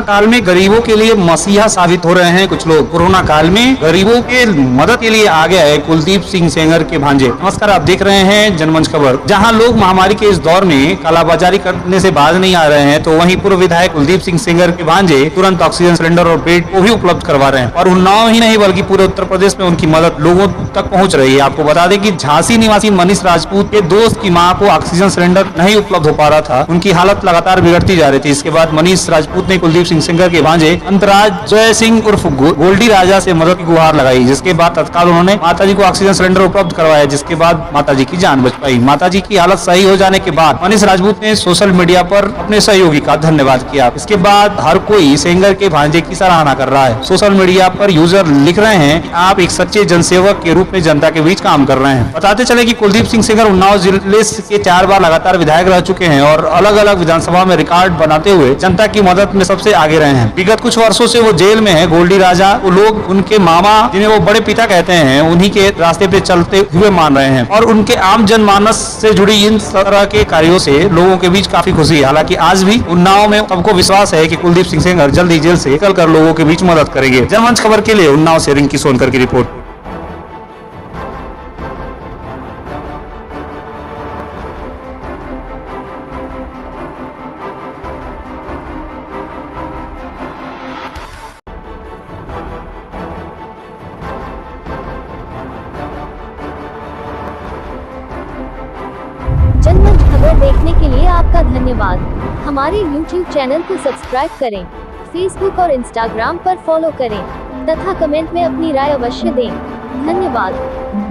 काल में गरीबों के लिए मसीहा साबित हो रहे हैं कुछ लोग। कोरोना काल में गरीबों के मदद के लिए आ गया है कुलदीप सिंह सेंगर के भांजे। नमस्कार, आप देख रहे हैं जनमंच खबर। जहां लोग महामारी के इस दौर में कालाबाजारी करने से बाज नहीं आ रहे हैं, तो वहीं पूर्व विधायक कुलदीप सिंह सेंगर के भांजे तुरंत ऑक्सीजन सिलेंडर और बेड को भी उपलब्ध करवा रहे हैं और उन्नाव ही नहीं बल्कि पूरे उत्तर प्रदेश में उनकी मदद लोगों तक पहुंच रही है। आपको बता दें कि झांसी निवासी मनीष राजपूत के दोस्त की मां को ऑक्सीजन सिलेंडर नहीं उपलब्ध हो पा रहा था। उनकी हालत लगातार बिगड़ती जा रही थी। इसके बाद मनीष राजपूत ने कुलदीप सिंह सेंगर के भांजे अंतराज जय सिंह उर्फ गोल्डी राजा से मदद की गुहार लगाई, जिसके बाद तत्काल उन्होंने माताजी को ऑक्सीजन सिलेंडर उपलब्ध करवाया, जिसके बाद माताजी की जान बच पाई। माताजी की हालत सही हो जाने के बाद मनीष राजपूत ने सोशल मीडिया पर अपने सहयोगी का धन्यवाद किया। इसके बाद हर कोई सेंगर के भांजे की सराहना कर रहा है। सोशल मीडिया पर यूजर लिख रहे हैं कि आप एक सच्चे जनसेवक के रूप में जनता के बीच काम कर रहे हैं। बताते चले कि कुलदीप सिंह सेंगर उन्नाव जिले के 4 बार लगातार विधायक रह चुके हैं और अलग अलग विधानसभा में रिकॉर्ड बनाते हुए जनता की मदद में सबसे आगे रहे हैं। विगत कुछ वर्षों से वो जेल में है। गोल्डी राजा वो लोग उनके मामा, जिन्हें वो बड़े पिता कहते हैं, उन्हीं के रास्ते पे चलते हुए मान रहे हैं और उनके आम जनमानस से जुड़ी इन तरह के कार्यों से लोगों के बीच काफी खुशी है। हालांकि आज भी उन्नाव में सबको विश्वास है कि कुलदीप सिंह सेंगर जल्द ही जेल से निकलकर लोगों के बीच मदद करेंगे। जनमंच खबर के लिए उन्नाव से रिंकी सोनकर की रिपोर्ट। जनमंच खबर देखने के लिए आपका धन्यवाद। हमारे YouTube चैनल को सब्सक्राइब करें, Facebook और Instagram पर फॉलो करें तथा कमेंट में अपनी राय अवश्य दें। धन्यवाद।